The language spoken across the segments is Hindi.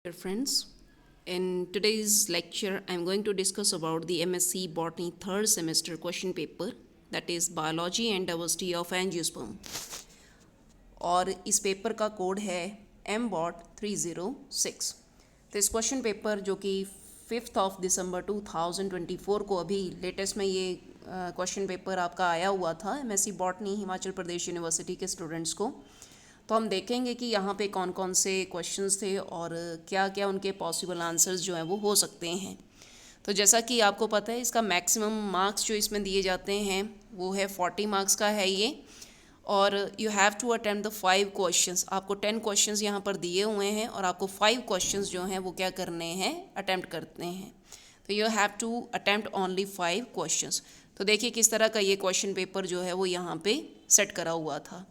Dear friends, in today's lecture, I'm going to discuss about the MSc Botany third semester question paper, that is Biology and Diversity of Angiosperm. और इस पेपर का कोड है MBOT 306। तो इस क्वेश्चन पेपर जो कि 5 दिसंबर 2024 को अभी लेटेस्ट में ये क्वेश्चन पेपर आपका आया हुआ था MSc botany Himachal Pradesh university के स्टूडेंट्स को। तो हम देखेंगे कि यहाँ पे कौन कौन से क्वेश्चंस थे और क्या क्या उनके पॉसिबल आंसर्स जो हैं वो हो सकते हैं। तो जैसा कि आपको पता है इसका मैक्सिमम मार्क्स जो इसमें दिए जाते हैं वो है 40 मार्क्स का है ये। और you have to attempt the 5 questions. आपको 10 क्वेश्चंस यहाँ पर दिए हुए हैं और आपको 5 क्वेश्चंस जो हैं वो क्या करने हैं, अटेम्प्ट करते हैं। तो you have to attempt only 5 questions. तो देखिए किस तरह का ये क्वेश्चन पेपर जो है वो यहाँ पे सेट करा हुआ था।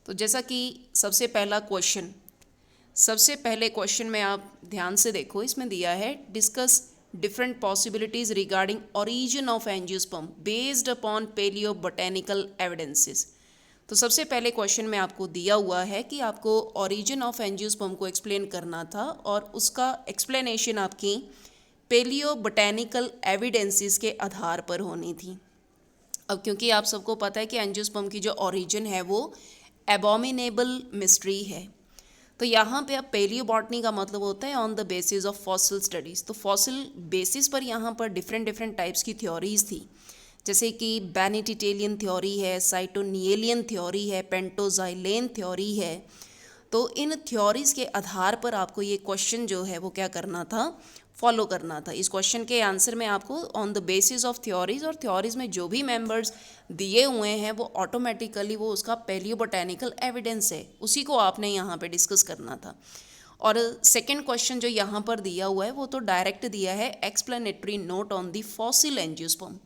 तो जैसा कि सबसे पहले क्वेश्चन में आप ध्यान से देखो, इसमें दिया है discuss different possibilities regarding origin of angiosperm based upon paleo botanical evidences. तो सबसे पहले क्वेश्चन में आपको दिया हुआ है कि आपको ओरिजिन ऑफ एंजियोस्पर्म को एक्सप्लेन करना था और उसका एक्सप्लेनेशन आपकी पेलियो बोटेनिकल एविडेंसेस के आधार पर होनी थी। अब क्योंकि आप सबको पता है कि एंजियोस्पर्म की जो ओरिजिन है वो एबोमिनेबल मिस्ट्री है, तो यहाँ पे अब पेलियोबॉटनी का मतलब होता है on the basis of fossil studies. तो फॉसिल बेसिस पर यहाँ पर डिफरेंट टाइप्स की थ्योरीज थी, जैसे कि बेनिटिटेलियन थ्योरी है, साइटोनियलियन थ्योरी है, पेंटोजाइलेन थ्योरी है। तो इन थ्योरीज़ के आधार पर आपको ये क्वेश्चन जो है वो क्या करना था, फॉलो करना था। इस क्वेश्चन के आंसर में आपको on the basis of theories और थ्योरीज में जो भी मेंबर्स दिए हुए हैं वो ऑटोमेटिकली वो उसका पेलियोबोटेनिकल एविडेंस है, उसी को आपने यहाँ पे डिस्कस करना था। और सेकंड क्वेश्चन जो यहाँ पर दिया हुआ है वो तो डायरेक्ट दिया है explanatory note on the fossil angiosperm.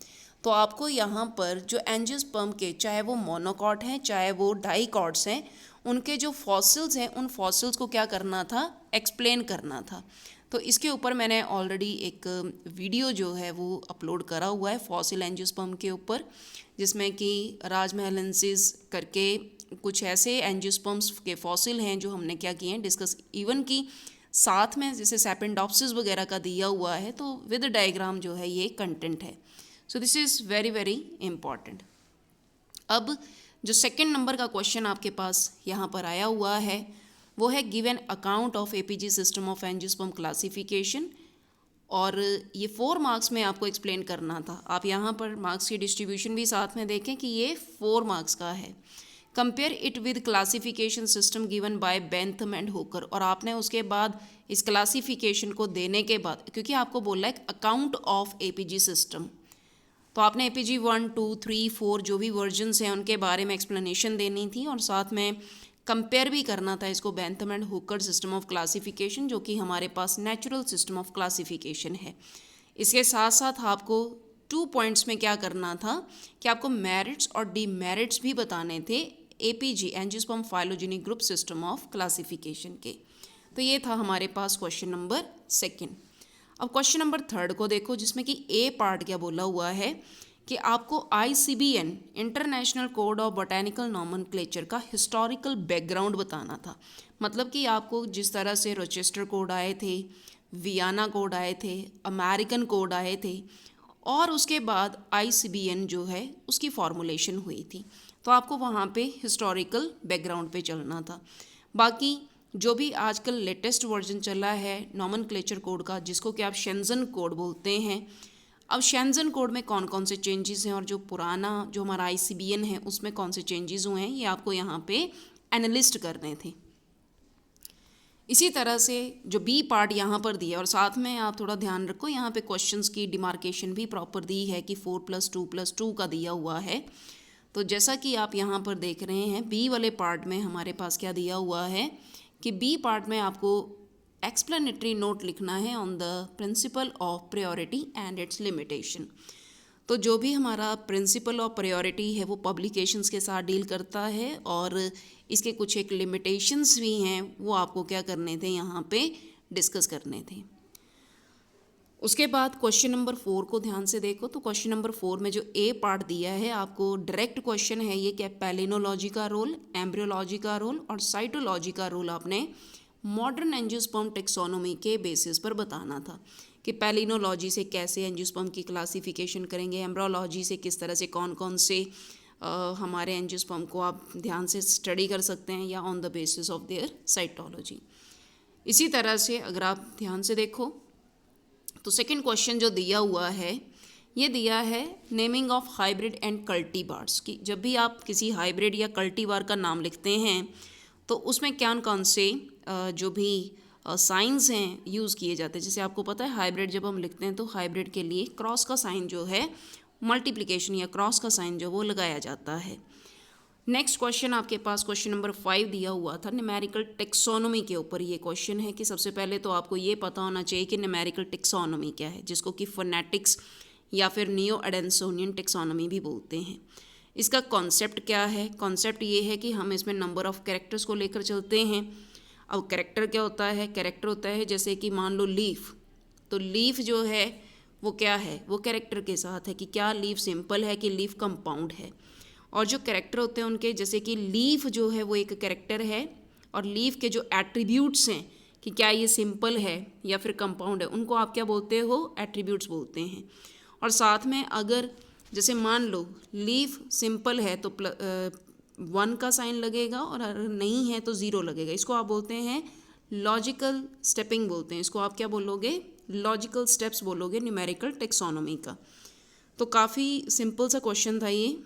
तो आपको यहाँ पर जो एंजियोस्पर्म के चाहे वो मोनोकॉट हैं चाहे वो डाइकॉट्स हैं, उनके जो फॉसिल्स हैं उन फॉसिल्स को क्या करना था, एक्सप्लेन करना था। तो इसके ऊपर मैंने ऑलरेडी एक वीडियो जो है वो अपलोड करा हुआ है फॉसिल एंजियोस्पर्म के ऊपर, जिसमें कि राजमहलेंसिस करके कुछ ऐसे एंजियोस्पर्म्स के फॉसिल हैं जो हमने क्या किए हैं, डिस्कस। इवन कि साथ में जैसे सैपेंडोप्सिस वगैरह का दिया हुआ है तो विद डायग्राम जो है ये कंटेंट है। So this is very very important. अब जो सेकंड नंबर का क्वेश्चन आपके पास यहाँ पर आया हुआ है वो है give an account of APG system of angiosperm classification. और ये 4 मार्क्स में आपको एक्सप्लेन करना था। आप यहाँ पर मार्क्स की डिस्ट्रीब्यूशन भी साथ में देखें कि ये 4 मार्क्स का है। Compare it with classification system given by Bentham and होकर। और आपने उसके बाद इस क्लासिफिकेशन को देने के बाद, क्योंकि आपको बोला है अकाउंट ऑफ एपीजी सिस्टम, तो आपने एपीजी 1, 2, 3, 4 जो भी वर्जन्स हैं उनके बारे में एक्सप्लेनेशन देनी थी और साथ में कंपेयर भी करना था इसको Bentham and Hooker system of classification, जो कि हमारे पास नेचुरल सिस्टम ऑफ क्लासिफिकेशन है। इसके साथ साथ आपको 2 पॉइंट्स में क्या करना था कि आपको मेरिट्स और डीमेरिट्स भी बताने थे APG angiosperm phylogenic group system of classification के। तो ये था हमारे पास क्वेश्चन नंबर सेकेंड। अब क्वेश्चन नंबर थर्ड को देखो, जिसमें कि ए पार्ट क्या बोला हुआ है कि आपको ICBN international code of botanical nomenclature का हिस्टोरिकल बैकग्राउंड बताना था। मतलब कि आपको जिस तरह से रोचेस्टर कोड आए थे, वियना कोड आए थे, अमेरिकन कोड आए थे और उसके बाद ICBN जो है उसकी फॉर्मुलेशन हुई थी, तो आपको वहाँ पे हिस्टोरिकल बैकग्राउंड पे चलना था। बाकी जो भी आजकल लेटेस्ट वर्जन चला है नॉमेनक्लेचर कोड का, जिसको कि आप शेंजन कोड बोलते हैं, अब शेंजन कोड में कौन कौन से चेंजेस हैं और जो पुराना जो हमारा ICBN है उसमें कौन से चेंजेस हुए हैं, ये आपको यहाँ पे एनालिस्ट करने थे। इसी तरह से जो बी पार्ट यहाँ पर दिया, और साथ में आप थोड़ा ध्यान रखो यहाँ पे क्वेश्चंस की डिमार्केशन भी प्रॉपर दी है कि 4+2+2 का दिया हुआ है। तो जैसा कि आप यहाँ पर देख रहे हैं बी वाले पार्ट में हमारे पास क्या दिया हुआ है कि बी पार्ट में आपको एक्सप्लेनेटरी नोट लिखना है on the principle of priority and it's limitation. तो जो भी हमारा प्रिंसिपल ऑफ प्रायोरिटी है वो पब्लिकेशंस के साथ डील करता है और इसके कुछ एक लिमिटेशंस भी हैं, वो आपको क्या करने थे, यहाँ पे डिस्कस करने थे। उसके बाद क्वेश्चन नंबर 4 को ध्यान से देखो। तो क्वेश्चन नंबर 4 में जो ए पार्ट दिया है आपको डायरेक्ट क्वेश्चन है ये, क्या पैलिनोलॉजी का रोल, एम्ब्रियोलॉजी का रोल और साइटोलॉजी का रोल आपने मॉडर्न एंजियोस्पर्म टेक्सोनोमी के बेसिस पर बताना था कि पैलिनोलॉजी से कैसे एंजियोस्पर्म की क्लासिफिकेशन करेंगे, एम्ब्रोलॉजी से किस तरह से कौन कौन से हमारे एंजियोस्पर्म को आप ध्यान से स्टडी कर सकते हैं या on the basis of their cytology. इसी तरह से अगर आप ध्यान से देखो तो सेकंड क्वेश्चन जो दिया हुआ है ये दिया है naming of hybrid and cultivars की जब भी आप किसी हाइब्रिड या कल्टीवार का नाम लिखते हैं तो उसमें कौन से जो भी साइंस हैं यूज़ किए जाते हैं। जैसे आपको पता है हाइब्रिड जब हम लिखते हैं तो हाइब्रिड के लिए क्रॉस का साइन जो है मल्टीप्लिकेशन या क्रॉस का साइन जो वो लगाया जाता है। नेक्स्ट क्वेश्चन आपके पास क्वेश्चन नंबर 5 दिया हुआ था न्यूमेरिकल टेक्सोनोमी के ऊपर ये क्वेश्चन है कि सबसे पहले तो आपको ये पता होना चाहिए कि न्यूमेरिकल टेक्सोनोमी क्या है, जिसको कि फोनेटिक्स या फिर नियो एडेंसोनियन टेक्सोनोमी भी बोलते हैं। इसका कॉन्सेप्ट क्या है? कॉन्सेप्ट ये है कि हम इसमें नंबर ऑफ़ कैरेक्टर्स को लेकर चलते हैं। अब कैरेक्टर क्या होता है? कैरेक्टर होता है जैसे कि मान लो लीफ, तो लीफ जो है वो क्या है, वो कैरेक्टर के साथ है कि क्या लीफ सिंपल है कि लीफ कंपाउंड है। और जो कैरेक्टर होते हैं उनके जैसे कि लीफ जो है वो एक कैरेक्टर है और लीफ के जो एट्रीब्यूट्स हैं कि क्या ये सिंपल है या फिर कंपाउंड है, उनको आप क्या बोलते हो? एट्रीब्यूट्स बोलते हैं। और साथ में अगर जैसे मान लो लीफ सिंपल है तो 1 का साइन लगेगा और अगर नहीं है तो 0 लगेगा। इसको आप बोलते हैं लॉजिकल स्टेपिंग बोलते हैं। इसको आप क्या बोलोगे? लॉजिकल स्टेप्स बोलोगे न्यूमेरिकल टेक्सोनोमी का। तो काफ़ी सिंपल सा क्वेश्चन था ये।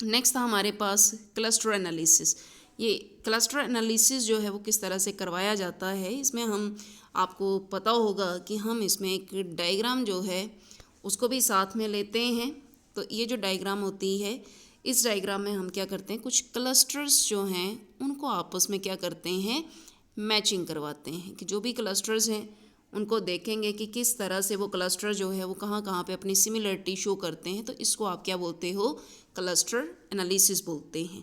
नेक्स्ट था हमारे पास क्लस्टर एनालिसिस। ये क्लस्टर एनालिसिस जो है वो किस तरह से करवाया जाता है, इसमें हम आपको पता होगा कि हम इसमें एक डायग्राम जो है उसको भी साथ में लेते हैं। तो ये जो डायग्राम होती है इस डायग्राम में हम क्या करते हैं, कुछ क्लस्टर्स जो हैं उनको आपस में क्या करते हैं, मैचिंग करवाते हैं कि जो भी क्लस्टर्स हैं उनको देखेंगे कि किस तरह से वो क्लस्टर जो है वो कहाँ कहाँ पे अपनी सिमिलरिटी शो करते हैं। तो इसको आप क्या बोलते हो? क्लस्टर एनालिसिस बोलते हैं।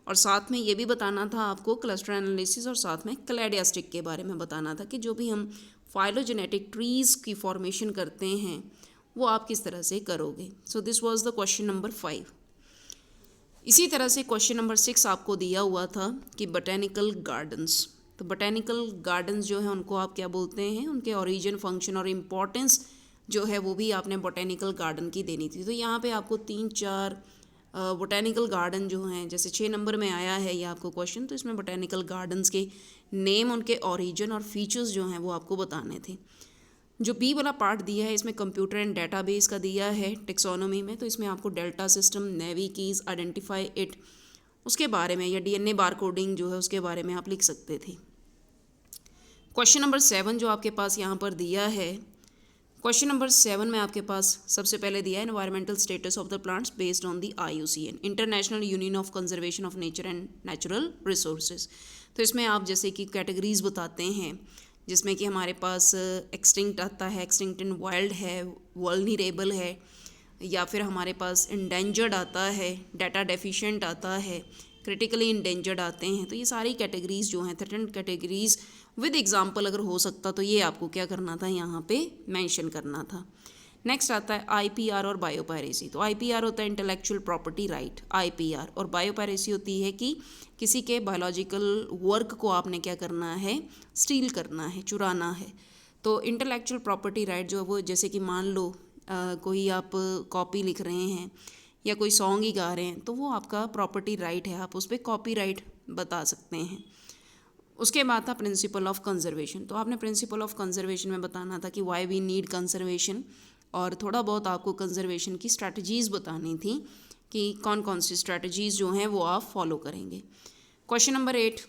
और साथ में ये भी बताना था आपको क्लस्टर एनालिसिस और साथ में क्लैडियास्टिक के बारे में बताना था कि जो भी हम फाइलोजेनेटिक ट्रीज़ की फॉर्मेशन करते हैं वो आप किस तरह से करोगे। So this was the question number 5। इसी तरह से क्वेश्चन नंबर 6 आपको दिया हुआ था कि बोटेनिकल गार्डन्स। तो बोटेनिकल गार्डन्स जो है उनको आप क्या बोलते हैं, उनके ओरिजिन, फंक्शन और इम्पोर्टेंस जो है वो भी आपने बोटेनिकल गार्डन की देनी थी। तो यहाँ पे आपको 3-4 बोटेनिकल गार्डन जो हैं, जैसे 6 नंबर में आया है ये आपको क्वेश्चन, तो इसमें बोटेनिकल गार्डन्स के नेम, उनके ओरिजिन और फीचर्स जो हैं वो आपको बताने थे। जो बी वाला पार्ट दिया है इसमें कंप्यूटर एंड डेटाबेस का दिया है टेक्सोनोमी में। तो इसमें आपको delta system, navy keys, identify it, उसके बारे में या डीएनए बारकोडिंग जो है उसके बारे में आप लिख सकते थे। क्वेश्चन नंबर 7 जो आपके पास यहाँ पर दिया है, क्वेश्चन नंबर 7 में आपके पास सबसे पहले दिया है environmental status of the plants based on the IUCN, international union of conservation of nature and natural resources. तो इसमें आप जैसे कि कैटेगरीज बताते हैं जिसमें कि हमारे पास एक्सटिंक्ट आता है, एक्सटिंक्ट इन वाइल्ड है, वल्नरेबल है, या फिर हमारे पास इंडेंजर्ड आता है, डाटा डेफिशिएंट आता है, क्रिटिकली इंडेंजर्ड आते हैं। तो ये सारी कैटेगरीज जो हैं, थ्रेटेंड कैटेगरीज विद एग्जांपल अगर हो सकता तो ये आपको क्या करना था, यहाँ पे मेंशन करना था। नेक्स्ट आता है IPR और बायोपायरेसी। तो IPR होता है इंटेलेक्चुअल प्रॉपर्टी राइट, IPR, और बायोपायरेसी होती है कि किसी के बायोलॉजिकल वर्क को आपने क्या करना है, स्टील करना है, चुराना है। तो इंटेलेक्चुअल प्रॉपर्टी राइट जो वो जैसे कि मान लो कोई आप कॉपी लिख रहे हैं या कोई सॉन्ग ही गा रहे हैं तो वो आपका प्रॉपर्टी राइट है, आप उस पर कॉपी राइट बता सकते हैं। उसके बाद था प्रिंसिपल ऑफ कंजर्वेशन। तो आपने प्रिंसिपल ऑफ कंजर्वेशन में बताना था कि वाई वी नीड कंजर्वेशन, और थोड़ा बहुत आपको कंजर्वेशन की स्ट्रैटेजीज़ बतानी थी कि कौन कौन सी स्ट्रैटेजीज़ जो हैं वो आप फॉलो करेंगे। क्वेश्चन नंबर 8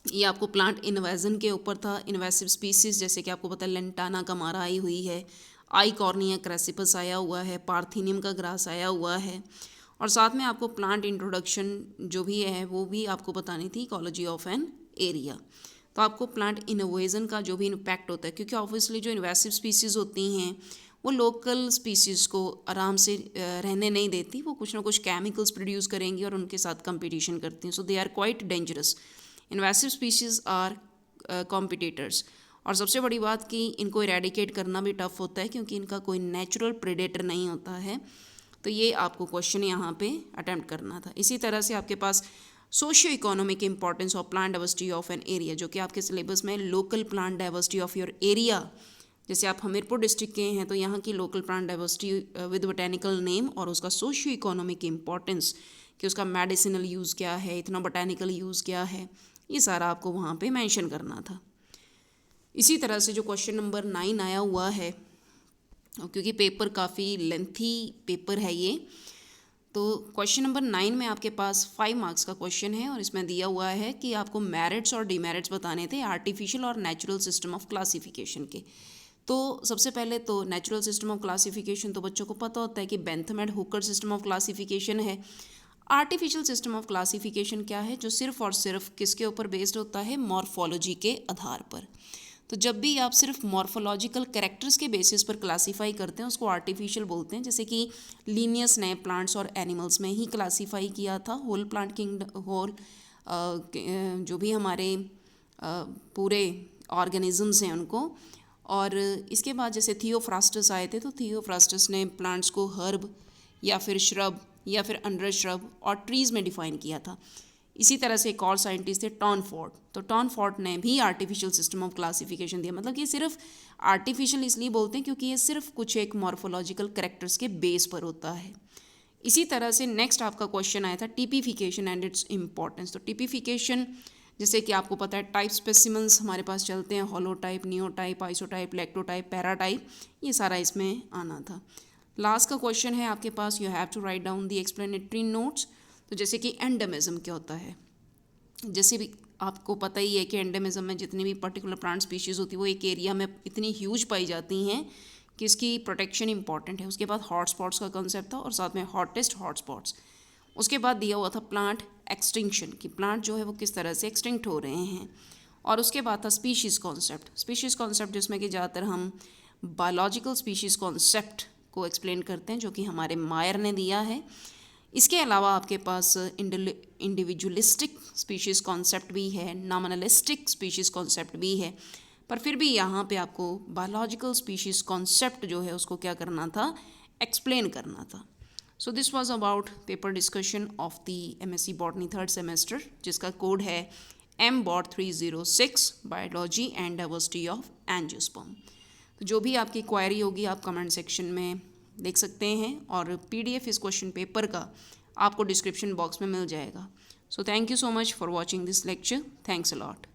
ये आपको प्लांट इन्वेजन के ऊपर था। इन्वेसिव स्पीसीज़ जैसे कि आपको पता है लेंटाना कमारा आई हुई है, आइकॉर्निया क्रेसिपस आया हुआ है, पार्थीनियम का ग्रास आया हुआ है, और साथ में आपको प्लांट इंट्रोडक्शन जो भी है वो भी आपको बतानी थी, इकोलॉजी ऑफ एन एरिया। तो आपको प्लांट इनोवेशन का जो भी इम्पैक्ट होता है, क्योंकि ऑब्वियसली जो इन्वेसिव स्पीसीज़ होती हैं वो लोकल स्पीसीज़ को आराम से रहने नहीं देती, वो कुछ ना कुछ केमिकल्स प्रोड्यूस करेंगी और उनके साथ कंपटीशन करती हैं। So they are quite dangerous. Invasive species are competitors. और सबसे बड़ी बात कि इनको इरेडिकेट करना भी टफ होता है क्योंकि इनका कोई नेचुरल प्रेडेटर नहीं होता है। तो ये आपको क्वेश्चन यहाँ पे अटेम्प्ट करना था। इसी तरह से आपके पास socio economic importance of plant diversity of an area, जो कि आपके सिलेबस में local plant diversity of your area, जैसे आप हमीरपुर डिस्ट्रिक्ट के हैं तो यहाँ की local plant diversity with botanical name और उसका सोशियो इकोनॉमिक इंपॉर्टेंस कि उसका मेडिसिनल यूज़ क्या है, इतना बोटेनिकल यूज़ क्या है, ये सारा आपको वहाँ पे मेंशन करना था। इसी तरह से जो क्वेश्चन नंबर 9 आया हुआ है, क्योंकि पेपर काफ़ी लेंथी पेपर है ये, तो क्वेश्चन नंबर 9 में आपके पास 5 मार्क्स का क्वेश्चन है और इसमें दिया हुआ है कि आपको मेरिट्स और डिमेरिट्स बताने थे आर्टिफिशियल और नेचुरल सिस्टम ऑफ क्लासिफिकेशन के। तो सबसे पहले तो नेचुरल सिस्टम ऑफ क्लासिफिकेशन तो बच्चों को पता होता है कि Bentham and Hooker system of classification है। आर्टिफिशियल सिस्टम ऑफ क्लासिफिकेशन क्या है, जो सिर्फ और सिर्फ किसके ऊपर बेस्ड होता है, मॉर्फोलॉजी के आधार पर। तो जब भी आप सिर्फ मॉर्फोलॉजिकल कैरेक्टर्स के बेसिस पर क्लासीफाई करते हैं उसको आर्टिफिशियल बोलते हैं। जैसे कि लीनियस ने प्लांट्स और एनिमल्स में ही क्लासीफाई किया था, होल प्लांट किंगडम, होल जो भी हमारे पूरे ऑर्गेनिजम्स हैं उनको। और इसके बाद जैसे थियोफ्रास्टस आए थे तो थियोफ्रास्टस ने प्लांट्स को हर्ब या फिर श्रब या फिर अंडर श्रब और ट्रीज़ में डिफ़ाइन किया था। इसी तरह से एक और साइंटिस्ट थे टॉनफोर्ड, तो टॉनफोर्ड ने भी आर्टिफिशियल सिस्टम ऑफ क्लासिफिकेशन दिया। मतलब ये सिर्फ आर्टिफिशियल इसलिए बोलते हैं क्योंकि ये सिर्फ कुछ एक मॉर्फोलॉजिकल कैरेक्टर्स के बेस पर होता है। इसी तरह से नेक्स्ट आपका क्वेश्चन आया था टिपिफिकेशन एंड इट्स इम्पॉर्टेंस। तो टिपिफिकेशन जैसे कि आपको पता है टाइप स्पेसिमेंस हमारे पास चलते हैं, होलोटाइप, नियोटाइप, आइसोटाइप, लैक्टोटाइप, पैराटाइप, ये सारा इसमें आना था। लास्ट का क्वेश्चन है आपके पास, you have to write down the explanatory notes. तो जैसे कि एंडेमिज्म क्या होता है, जैसे भी आपको पता ही है कि एंडेमिज्म में जितनी भी पर्टिकुलर प्लांट स्पीशीज़ होती है वो एक एरिया में इतनी ह्यूज पाई जाती हैं कि इसकी प्रोटेक्शन इंपॉर्टेंट है। उसके बाद हॉटस्पॉट्स का कंसेप्ट था और साथ में हॉटेस्ट हॉटस्पॉट्स। उसके बाद दिया हुआ था प्लांट एक्सटिंक्शन, कि प्लांट जो है वो किस तरह से एक्सटिंक्ट हो रहे हैं। और उसके बाद था स्पीशीज़ कॉन्सेप्ट। स्पीशीज़ कॉन्सेप्ट जिसमें कि ज़्यादातर हम बायोलॉजिकल स्पीशीज़ कॉन्सेप्ट को एक्सप्लेन करते हैं, जो कि हमारे मायर ने दिया है। इसके अलावा आपके पास इंडिविजुअलिस्टिक स्पीशीज़ कॉन्सेप्ट भी है, नॉमिनलिस्टिक स्पीशीज़ कॉन्सेप्ट भी है, पर फिर भी यहाँ पे आपको बायोलॉजिकल स्पीशीज़ कॉन्सेप्ट जो है उसको क्या करना था, एक्सप्लेन करना था। So this was about paper discussion of the MSc botany 3rd semester, जिसका कोड है MBOT 306 biology and diversity of angiosperm. तो जो भी आपकी क्वायरी होगी आप कमेंट सेक्शन में देख सकते हैं और PDF इस क्वेश्चन पेपर का आपको डिस्क्रिप्शन बॉक्स में मिल जाएगा। So thank you so much for watching this lecture. Thanks a lot.